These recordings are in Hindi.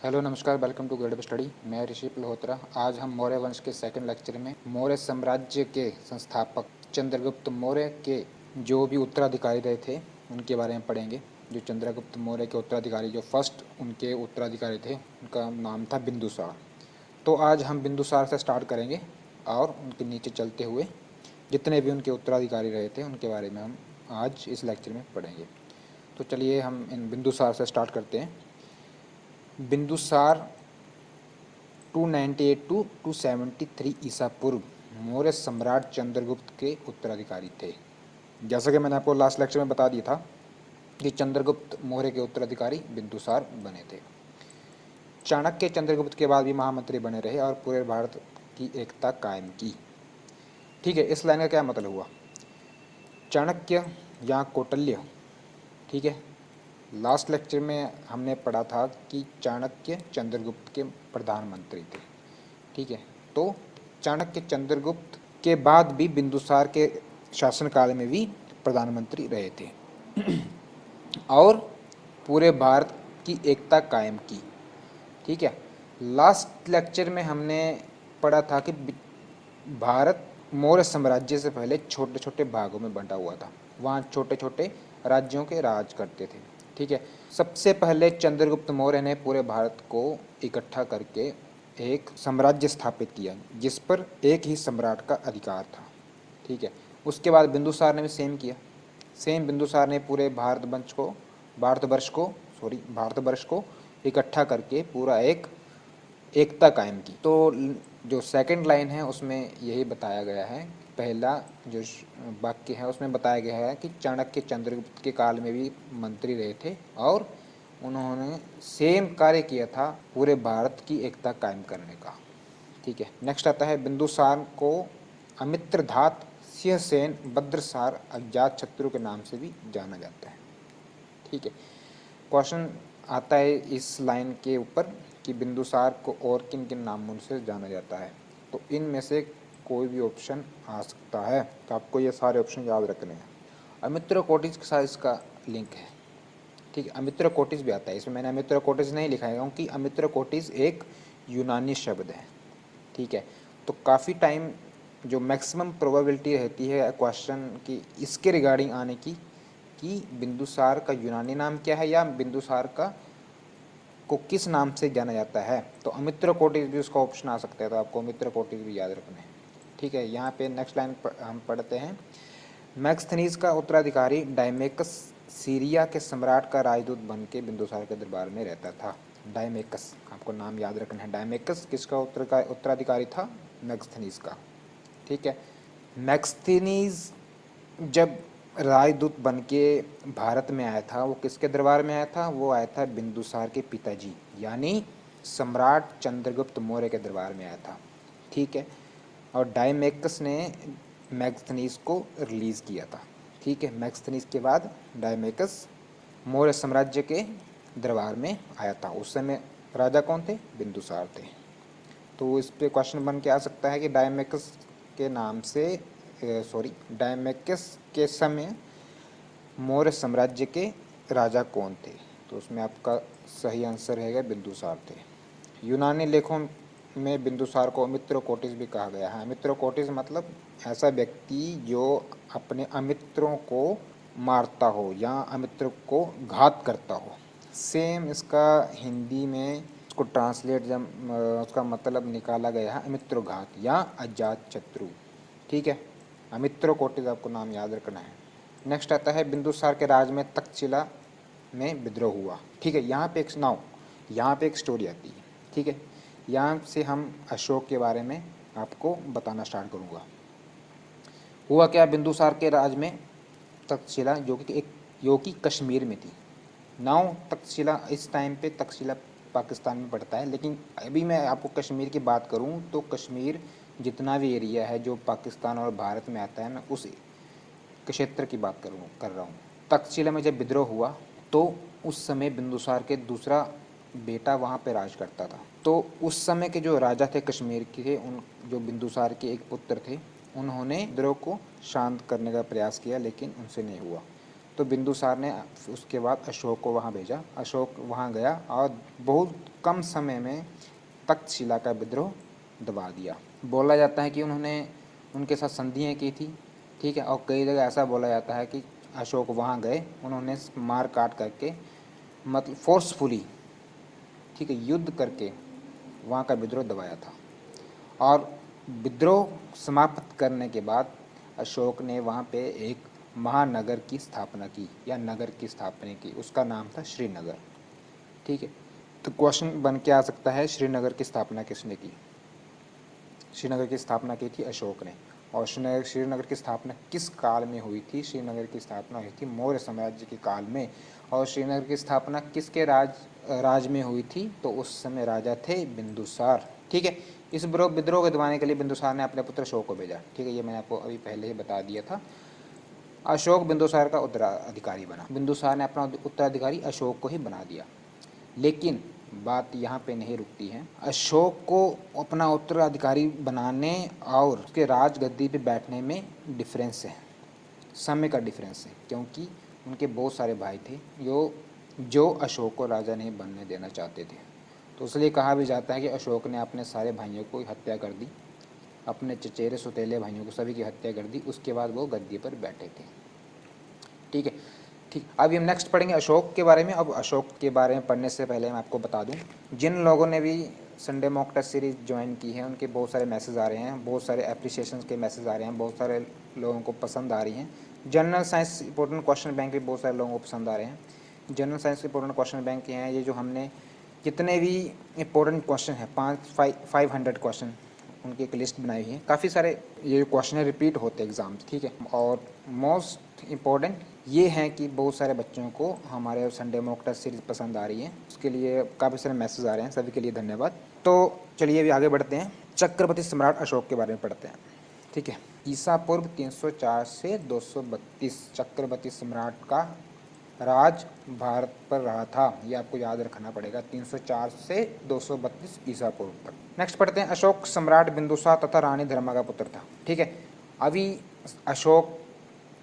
हेलो नमस्कार, वेलकम टू ग्रेड स्टडी। मैं ऋषि मल्होत्रा। आज हम मौर्य वंश के सेकंड लेक्चर में मौर्य साम्राज्य के संस्थापक चंद्रगुप्त मौर्य के जो भी उत्तराधिकारी रहे थे उनके बारे में पढ़ेंगे। जो चंद्रगुप्त मौर्य के उत्तराधिकारी, जो फर्स्ट उनके उत्तराधिकारी थे, उनका नाम था बिंदुसार। तो आज हम बिंदुसार से स्टार्ट करेंगे और उनके नीचे चलते हुए जितने भी उनके उत्तराधिकारी रहे थे उनके बारे में हम आज इस लेक्चर में पढ़ेंगे। तो चलिए हम इन बिंदुसार से स्टार्ट करते हैं। बिंदुसार 298 टू 273 ईसा पूर्व मौर्य सम्राट चंद्रगुप्त के उत्तराधिकारी थे। जैसा कि मैंने आपको लास्ट लेक्चर में बता दिया था कि चंद्रगुप्त मौर्य के उत्तराधिकारी बिंदुसार बने थे। चाणक्य चंद्रगुप्त के बाद भी महामंत्री बने रहे और पूरे भारत की एकता कायम की। ठीक है, इस लाइन का क्या मतलब हुआ? चाणक्य या कौटिल्य, ठीक है, लास्ट लेक्चर में हमने पढ़ा था कि चाणक्य चंद्रगुप्त के प्रधानमंत्री थे। ठीक है, तो चाणक्य चंद्रगुप्त के बाद भी बिंदुसार के शासनकाल में भी प्रधानमंत्री रहे थे और पूरे भारत की एकता कायम की। ठीक है, लास्ट लेक्चर में हमने पढ़ा था कि भारत मौर्य साम्राज्य से पहले छोटे छोटे भागों में बंटा हुआ था। वहाँ छोटे छोटे राज्यों के राज करते थे। ठीक है, सबसे पहले चंद्रगुप्त मौर्य ने पूरे भारत को इकट्ठा करके एक साम्राज्य स्थापित किया जिस पर एक ही सम्राट का अधिकार था। ठीक है, उसके बाद बिंदुसार ने भी सेम किया। बिंदुसार ने पूरे भारतवर्ष को इकट्ठा करके पूरा एक एकता कायम की। तो जो सेकंड लाइन है उसमें यही बताया गया है, पहला जो वाक्य है उसमें बताया गया है कि चाणक्य चंद्रगुप्त के काल में भी मंत्री रहे थे और उन्होंने सेम कार्य किया था पूरे भारत की एकता कायम करने का। ठीक है, नेक्स्ट आता है बिंदुसार को अमित्रधात, सिंहसेन, भद्रसार, अजातशत्रु के नाम से भी जाना जाता है। ठीक है, क्वेश्चन आता है इस लाइन के ऊपर कि बिंदुसार को और किन किन नामों से जाना जाता है। तो इनमें से कोई भी ऑप्शन आ सकता है, तो आपको ये सारे ऑप्शन याद रखने हैं। अमित्रकोटिस के साथ इसका लिंक है। ठीक है, अमित्रकोटिस भी आता है, इसमें मैंने अमित्रकोटिस नहीं लिखा है क्योंकि अमित्रकोटिस एक यूनानी शब्द है। ठीक है, तो काफ़ी टाइम जो मैक्सिमम प्रोबेबिलिटी रहती है क्वेश्चन की इसके रिगार्डिंग आने की कि बिंदुसार का यूनानी नाम क्या है या बिंदुसार का को किस नाम से जाना जाता है, तो अमित्रकोटिस भी उसका ऑप्शन आ सकता है, तो आपको अमित्रकोटिस भी याद रखना है। ठीक है, यहाँ पे नेक्स्ट लाइन हम पढ़ते हैं। मैक्सथनीज का उत्तराधिकारी डायमेकस सीरिया के सम्राट का राजदूत बन के बिंदुसार के दरबार में रहता था। डायमेकस, आपको नाम याद रखना है। डायमेकस किसका उत्तराधिकारी था? मैक्सथनीज का। ठीक है, मैक्सथनीज जब राजदूत बन के भारत में आया था, वो किसके दरबार में आया था? वो आया था बिंदुसार के पिताजी यानी सम्राट चंद्रगुप्त मौर्य के दरबार में आया था। ठीक है, और डायमेकस ने मैक्सथनीज को रिलीज़ किया था। ठीक है, मैक्सथनीज के बाद डायमेकस मौर्य साम्राज्य के दरबार में आया था। उस समय राजा कौन थे? बिंदुसार थे। तो इस पे क्वेश्चन बन के आ सकता है कि डायमेकस के नाम से डायमेकस के समय मौर्य साम्राज्य के राजा कौन थे? तो उसमें आपका सही आंसर रहेगा बिंदुसार थे। यूनानी लेखों में बिंदुसार को अमित्रकोटिस भी कहा गया है। अमित्रकोटिस मतलब ऐसा व्यक्ति जो अपने अमित्रों को मारता हो या अमित्र को घात करता हो। सेम इसका हिंदी में उसको ट्रांसलेट जब उसका मतलब निकाला गया है अमित्रघात या अजातशत्रु। ठीक है, अमित्रकोटिस आपको नाम याद रखना है। नेक्स्ट आता है बिंदुसार के राज में तक्षशिला में विद्रोह हुआ। ठीक है, यहाँ पे एक स्टोरी आती है। ठीक है, यहाँ से हम अशोक के बारे में आपको बताना स्टार्ट करूँगा। हुआ क्या बिंदुसार के राज में? तक्षशिला जो कि कश्मीर में थी। नाउ तक्षशिला, इस टाइम पे तक्षशिला पाकिस्तान में पड़ता है, लेकिन अभी मैं आपको कश्मीर की बात करूं तो कश्मीर जितना भी एरिया है जो पाकिस्तान और भारत में आता है, मैं उस क्षेत्र की बात कर रहा हूँ। तक्षशिला में जब विद्रोह हुआ तो उस समय बिंदुसार के दूसरा बेटा वहाँ पे राज करता था। तो उस समय के जो राजा थे कश्मीर के, उन जो बिंदुसार के एक पुत्र थे, उन्होंने विद्रोह को शांत करने का प्रयास किया लेकिन उनसे नहीं हुआ। तो बिंदुसार ने उसके बाद अशोक को वहाँ भेजा। अशोक वहाँ गया और बहुत कम समय में तक्षशिला का विद्रोह दबा दिया। बोला जाता है कि उन्होंने उनके साथ संधियाँ की थी, ठीक है, और कई जगह ऐसा बोला जाता है कि अशोक वहाँ गए, उन्होंने मार काट करके, मतलब फोर्सफुली, ठीक है, युद्ध करके वहाँ का विद्रोह दबाया था। और विद्रोह समाप्त करने के बाद अशोक ने वहाँ पे एक महानगर की स्थापना की या नगर की स्थापना की, उसका नाम था श्रीनगर, ठीक है। तो क्वेश्चन बन के आ सकता है, श्रीनगर की स्थापना किसने की? श्रीनगर की स्थापना की थी अशोक ने। और श्रीनगर की स्थापना किस काल में हुई थी? श्रीनगर की स्थापना हुई थी मौर्य साम्राज्य के काल में। और श्रीनगर की स्थापना किसके राज में हुई थी? तो उस समय राजा थे बिंदुसार, ठीक है। इस विद्रोह को दबाने के लिए बिंदुसार ने अपने पुत्र अशोक को भेजा, ठीक है, ये मैंने आपको अभी पहले ही बता दिया था। अशोक बिंदुसार का उत्तराधिकारी बना। बिंदुसार ने अपना उत्तराधिकारी अशोक को ही बना दिया। लेकिन बात यहाँ पे नहीं रुकती है। अशोक को अपना उत्तराधिकारी बनाने और उसके राजगद्दी पे बैठने में डिफरेंस है, समय का डिफरेंस है, क्योंकि उनके बहुत सारे भाई थे जो अशोक को राजा नहीं बनने देना चाहते थे। तो इसलिए कहा भी जाता है कि अशोक ने अपने सारे भाइयों को हत्या कर दी, अपने चचेरे सुतेले भाइयों को सभी की हत्या कर दी, उसके बाद वो गद्दी पर बैठे थे, ठीक है। ठीक, अभी हम नेक्स्ट पढ़ेंगे अशोक के बारे में। अब अशोक के बारे में पढ़ने से पहले मैं आपको बता दूं, जिन लोगों ने भी Sunday mock test series join की है उनके बहुत सारे मैसेज आ रहे हैं, बहुत सारे एप्रिसिएशन के मैसेज आ रहे हैं, बहुत सारे लोगों को पसंद आ रही हैं। General science important question bank भी बहुत सारे लोगों को पसंद आ रहे हैं। जनरल साइंस के इंपॉर्टेंट क्वेश्चन बैंक के हैं ये, जो हमने जितने भी इंपॉर्टेंट क्वेश्चन हैं 500 क्वेश्चन, उनकी एक लिस्ट बनाई हुई है। काफ़ी सारे ये क्वेश्चन रिपीट होते हैं एग्ज़ाम्स, ठीक है। और मोस्ट इम्पॉर्टेंट ये हैं कि बहुत सारे बच्चों को हमारे संडे मॉक टेस्ट सीरीज पसंद आ रही है, उसके लिए काफ़ी सारे मैसेज आ रहे हैं, सभी के लिए धन्यवाद। तो चलिए अभी आगे बढ़ते हैं, चक्रवर्ती सम्राट अशोक के बारे में पढ़ते हैं, ठीक है। ईसा पूर्व 304 से 232 चक्रवर्ती सम्राट का राज भारत पर रहा था, ये आपको याद रखना पड़ेगा, 304 से 232 ईसा पूर्व तक। नेक्स्ट पढ़ते हैं, अशोक सम्राट बिंदुसार तथा रानी धर्मा का पुत्र था, ठीक है। अभी अशोक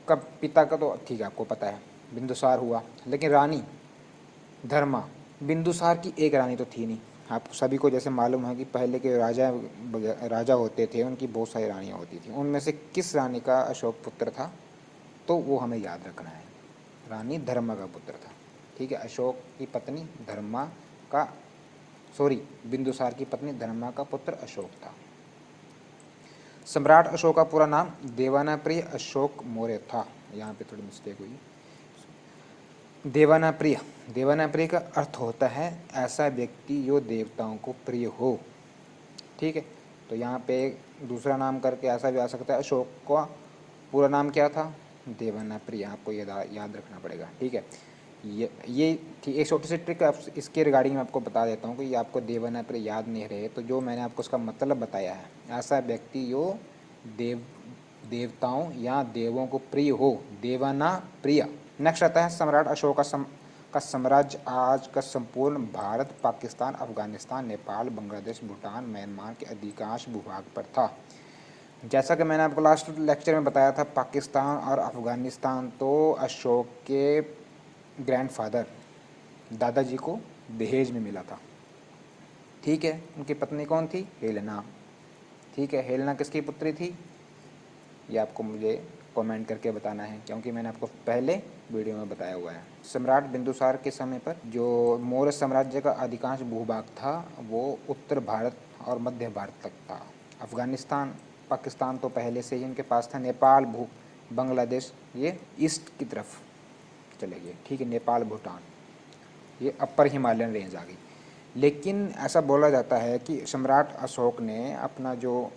का पिता का तो ठीक है आपको पता है, बिंदुसार हुआ, लेकिन रानी धर्मा, बिंदुसार की एक रानी तो थी नहीं, आप सभी को जैसे मालूम है कि पहले के राजा होते थे उनकी बहुत सारी रानियाँ होती थी, उनमें से किस रानी का अशोक पुत्र था? तो वो हमें याद रखना है, रानी धर्मा का पुत्र था, ठीक है। अशोक की पत्नी धर्मा का, बिंदुसार की पत्नी धर्मा का पुत्र अशोक था। सम्राट अशोक का पूरा नाम देवानाप्रिय अशोक मौर्य था, यहाँ पे थोड़ी मिस्टेक हुई। देवानाप्रिय का अर्थ होता है ऐसा व्यक्ति जो देवताओं को प्रिय हो, ठीक है। तो यहाँ पे दूसरा नाम करके ऐसा भी आ सकता है, अशोक का पूरा नाम क्या था? देवानाप्रिय, आपको याद रखना पड़ेगा, ठीक है। ये थी एक छोटी सी ट्रिक, इसके रिगार्डिंग मैं आपको बता देता हूँ कि आपको देवानाप्रिय याद नहीं रहे तो जो मैंने आपको उसका मतलब बताया है, ऐसा व्यक्ति जो देवताओं या देवों को प्रिय हो, देवानाप्रिय। नेक्स्ट आता है, सम्राट अशोक का साम्राज्य आज का संपूर्ण भारत, पाकिस्तान, अफगानिस्तान, नेपाल, बांग्लादेश, भूटान, म्यांमार के अधिकांश भूभाग पर था। जैसा कि मैंने आपको लास्ट लेक्चर में बताया था, पाकिस्तान और अफगानिस्तान तो अशोक के ग्रैंडफादर दादाजी को दहेज में मिला था, ठीक है। उनकी पत्नी कौन थी? हेलेना, ठीक है। हेलेना किसकी पुत्री थी? ये आपको मुझे कमेंट करके बताना है, क्योंकि मैंने आपको पहले वीडियो में बताया हुआ है। सम्राट बिंदुसार के समय पर जो मौर्य साम्राज्य का अधिकांश भूभाग था वो उत्तर भारत और मध्य भारत तक था। अफगानिस्तान, पाकिस्तान तो पहले से ही इनके पास था। नेपाल, बांग्लादेश ये ईस्ट की तरफ चले गए, ठीक है। नेपाल, भूटान ये अपर हिमालयन रेंज आ गई। लेकिन ऐसा बोला जाता है कि सम्राट अशोक ने अपना जो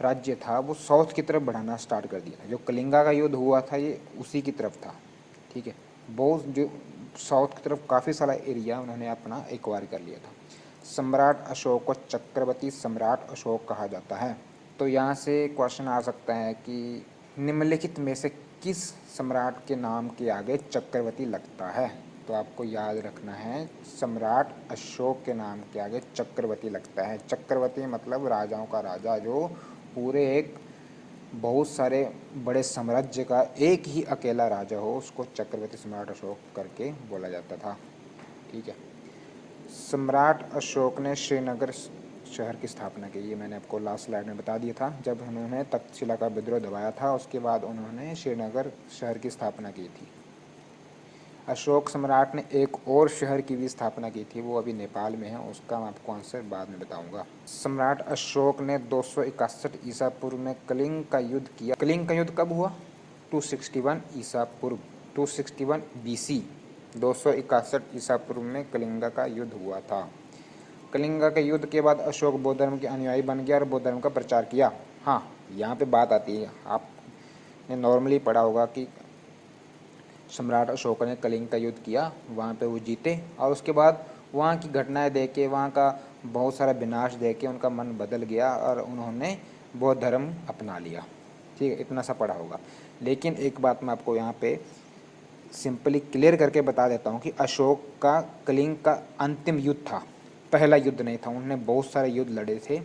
राज्य था वो साउथ की तरफ बढ़ाना स्टार्ट कर दिया था। जो कलिंगा का युद्ध हुआ था ये उसी की तरफ था, ठीक है। बहुत जो साउथ की तरफ काफ़ी सारा एरिया उन्होंने अपना एक्वायर कर लिया था। सम्राट अशोक को चक्रवर्ती सम्राट अशोक कहा जाता है। तो यहाँ से क्वेश्चन आ सकता है कि निम्नलिखित में से किस सम्राट के नाम के आगे चक्रवर्ती लगता है? तो आपको याद रखना है, सम्राट अशोक के नाम के आगे चक्रवर्ती लगता है। चक्रवर्ती मतलब राजाओं का राजा, जो पूरे एक बहुत सारे बड़े साम्राज्य का एक ही अकेला राजा हो, उसको चक्रवर्ती सम्राट अशोक करके बोला जाता था। ठीक है। सम्राट अशोक ने श्रीनगर शहर की स्थापना की, ये मैंने आपको लास्ट स्लाइड में बता दिया था। जब उन्होंने तक्षशिला का विद्रोह दबाया था, उसके बाद उन्होंने श्रीनगर शहर की स्थापना की थी। अशोक सम्राट ने एक और शहर की भी स्थापना की थी, वो अभी नेपाल में है, उसका मैं आपको आंसर बाद में बताऊंगा। सम्राट अशोक ने 261 ईसा पूर्व में कलिंग का युद्ध किया। कलिंग का युद्ध कब हुआ? 261 ईसा पूर्व, 261 BC, 261 ईसा पूर्व में कलिंगा का युद्ध हुआ था। कलिंगा के युद्ध के बाद अशोक बौद्ध धर्म के अनुयायी बन गया और बौद्ध धर्म का प्रचार किया। हाँ, यहाँ पे बात आती है, आपने नॉर्मली पढ़ा होगा कि सम्राट अशोक ने कलिंग का युद्ध किया, वहाँ पे वो जीते और उसके बाद वहाँ की घटनाएं देख के, वहाँ का बहुत सारा विनाश देख के उनका मन बदल गया और उन्होंने बौद्ध धर्म अपना लिया। ठीक है, इतना सा पढ़ा होगा। लेकिन एक बात मैं आपको यहाँ पे सिंपली क्लियर करके बता देता हूँ कि अशोक का कलिंग का अंतिम युद्ध था, पहला युद्ध नहीं था। उन्होंने बहुत सारे युद्ध लड़े थे,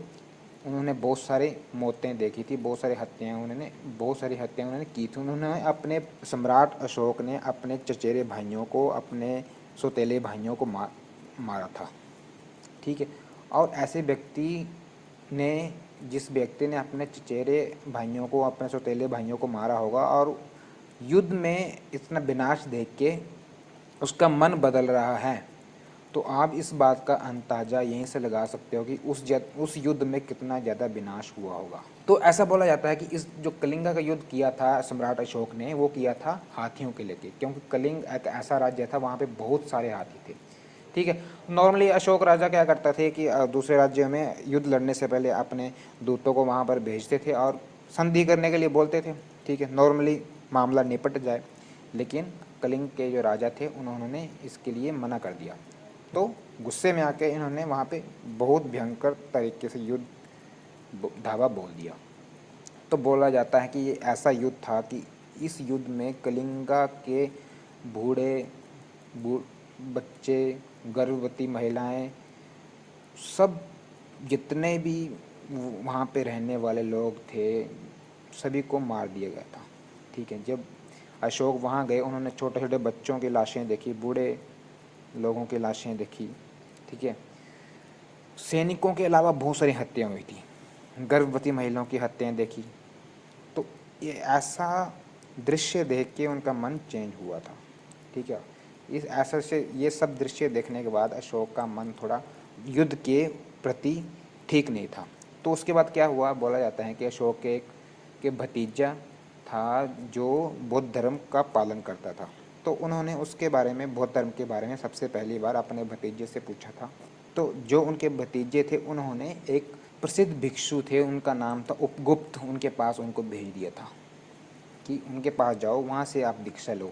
उन्होंने बहुत सारे मौतें देखी थी, बहुत सारी हत्याएं उन्होंने की थी। उन्होंने अपने सम्राट अशोक ने अपने चचेरे भाइयों को, अपने सौतेले भाइयों को मारा था। ठीक है। और ऐसे व्यक्ति ने, जिस व्यक्ति ने अपने चचेरे भाइयों को, अपने सौतेले भाइयों को मारा होगा और युद्ध में इतना विनाश देख के उसका मन बदल रहा है, तो आप इस बात का अंदाजा यहीं से लगा सकते हो कि उस युद्ध में कितना ज़्यादा विनाश हुआ होगा। तो ऐसा बोला जाता है कि इस जो कलिंगा का युद्ध किया था सम्राट अशोक ने, वो किया था हाथियों के लेके, क्योंकि कलिंग एक ऐसा राज्य था, वहाँ पे बहुत सारे हाथी थे। ठीक है। नॉर्मली अशोक राजा क्या करता थे कि दूसरे राज्यों में युद्ध लड़ने से पहले अपने दूतों को वहाँ पर भेजते थे और संधि करने के लिए बोलते थे। ठीक है, नॉर्मली मामला निपट जाए। लेकिन कलिंग के जो राजा थे, उन्होंने इसके लिए मना कर दिया। तो गुस्से में आके इन्होंने वहाँ पे बहुत भयंकर तरीके से युद्ध धावा बोल दिया। तो बोला जाता है कि ये ऐसा युद्ध था कि इस युद्ध में कलिंगा के बूढ़े बच्चे, गर्भवती महिलाएं, सब जितने भी वहाँ पे रहने वाले लोग थे, सभी को मार दिया गया था। ठीक है। जब अशोक वहाँ गए, उन्होंने छोटे छोटे बच्चों की लाशें देखी, बूढ़े लोगों की लाशें देखी। ठीक है। सैनिकों के अलावा बहुत सारी हत्याएं हुई थी, गर्भवती महिलाओं की हत्याएं देखी। तो ये ऐसा दृश्य देख के उनका मन चेंज हुआ था। ठीक है। इस ऐसा से ये सब दृश्य देखने के बाद अशोक का मन थोड़ा युद्ध के प्रति ठीक नहीं था। तो उसके बाद क्या हुआ, बोला जाता है कि अशोक के भतीजा था जो बौद्ध धर्म का पालन करता था। तो उन्होंने उसके बारे में, बौद्ध धर्म के बारे में सबसे पहली बार अपने भतीजे से पूछा था। तो जो उनके भतीजे थे, उन्होंने एक प्रसिद्ध भिक्षु थे, उनका नाम था उपगुप्त, उनके पास उनको भेज दिया था कि उनके पास जाओ, वहाँ से आप दीक्षा लो।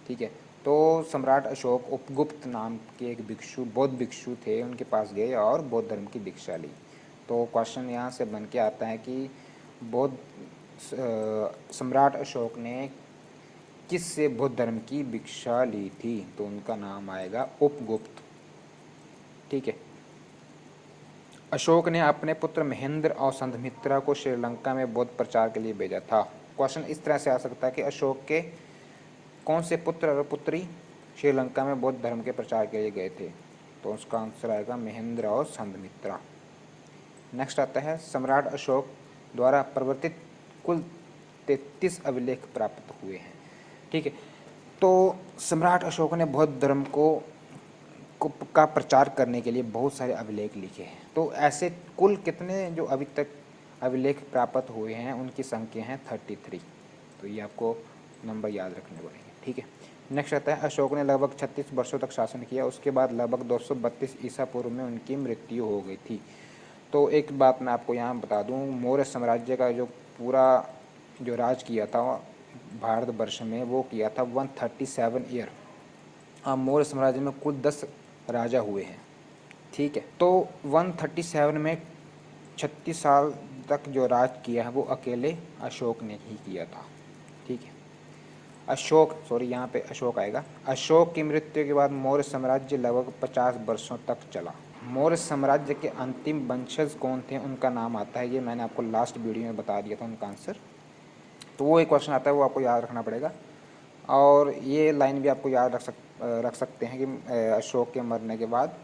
ठीक है। तो सम्राट अशोक उपगुप्त नाम के एक भिक्षु, बौद्ध भिक्षु थे, उनके पास गए और बौद्ध धर्म की दीक्षा ली। तो क्वेश्चन यहाँ से बन के आता है कि बौद्ध सम्राट अशोक ने किस से बौद्ध धर्म की दीक्षा ली थी? तो उनका नाम आएगा उपगुप्त। ठीक है। अशोक ने अपने पुत्र महेंद्र और संघमित्रा को श्रीलंका में बौद्ध प्रचार के लिए भेजा था। क्वेश्चन इस तरह से आ सकता है कि अशोक के कौन से पुत्र और पुत्री श्रीलंका में बौद्ध धर्म के प्रचार के लिए गए थे? तो उसका आंसर आएगा महेंद्र और संघमित्रा। नेक्स्ट आता है, सम्राट अशोक द्वारा प्रवर्तित कुल 33 अभिलेख प्राप्त हुए हैं। ठीक है। तो सम्राट अशोक ने बौद्ध धर्म का प्रचार करने के लिए बहुत सारे अभिलेख लिखे हैं। तो ऐसे कुल कितने जो अभी तक अभिलेख प्राप्त हुए हैं, उनकी संख्या है 33। तो ये आपको नंबर याद रखने पड़ेंगे। ठीक है। नेक्स्ट आता है, अशोक ने लगभग 36 वर्षों तक शासन किया, उसके बाद लगभग 232 ईसा पूर्व में उनकी मृत्यु हो गई थी। तो एक बात मैं आपको यहाँ बता दूँ, मौर्य साम्राज्य का जो पूरा जो राज किया था भारतवर्ष में, वो किया था 137 ईयर। मौर्य साम्राज्य में कुल 10 राजा हुए हैं। ठीक है। तो 137 में 36 साल तक जो राज किया है वो अकेले अशोक ने ही किया था। ठीक है। यहाँ पे अशोक आएगा। अशोक की मृत्यु के बाद मौर्य साम्राज्य लगभग 50 वर्षों तक चला। मौर्य साम्राज्य के अंतिम वंशज कौन थे, उनका नाम आता है, ये मैंने आपको लास्ट वीडियो में बता दिया था उनका आंसर। तो वो एक क्वेश्चन आता है, वो आपको याद रखना पड़ेगा। और ये लाइन भी आपको याद रख सकते हैं कि अशोक के मरने के बाद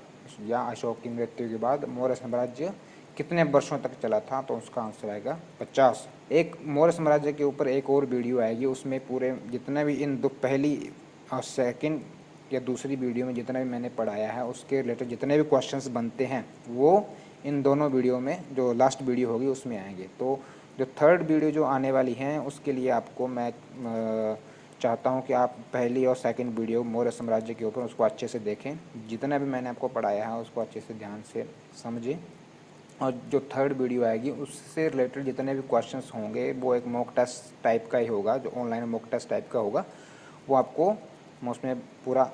या अशोक की मृत्यु के बाद मौर्य साम्राज्य कितने वर्षों तक चला था, तो उसका आंसर आएगा 50। एक मौर्य साम्राज्य के ऊपर एक और वीडियो आएगी, उसमें पूरे जितने भी इन दो पहली और सेकंड या दूसरी वीडियो में जितना भी मैंने पढ़ाया है उसके रिलेटेड जितने भी क्वेश्चंस बनते हैं वो इन दोनों वीडियो में, जो लास्ट वीडियो होगी उसमें आएंगे। तो जो थर्ड वीडियो जो आने वाली है उसके लिए आपको मैं चाहता हूं कि आप पहली और सेकंड वीडियो मौर्य साम्राज्य के ऊपर उसको अच्छे से देखें, जितना भी मैंने आपको पढ़ाया है उसको अच्छे से ध्यान से समझें। और जो थर्ड वीडियो आएगी उससे रिलेटेड जितने भी क्वेश्चंस होंगे वो एक मॉक टेस्ट टाइप का ही होगा, जो ऑनलाइन मॉक टेस्ट टाइप का होगा, वो आपको मैं उसमें पूरा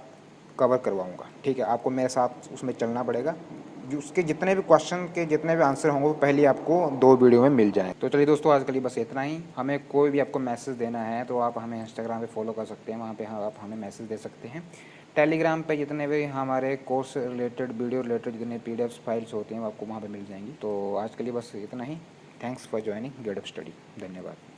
कवर करवाऊंगा। ठीक है, आपको मेरे साथ उसमें चलना पड़ेगा। जो उसके जितने भी क्वेश्चन के जितने भी आंसर होंगे वो पहले आपको 2 वीडियो में मिल जाएँ। तो चलिए दोस्तों, आज के लिए बस इतना ही। हमें कोई भी आपको मैसेज देना है तो आप हमें इंस्टाग्राम पे फॉलो कर सकते हैं, वहाँ पे आप हमें मैसेज दे सकते हैं। टेलीग्राम पे जितने भी हमारे कोर्स रिलेटेड, वीडियो रिलेटेड जितने PDF फाइल्स होती हैं वो आपको वहाँ पे मिल जाएंगी। तो आज के लिए बस इतना ही। Thanks for joining Get Up Study. धन्यवाद।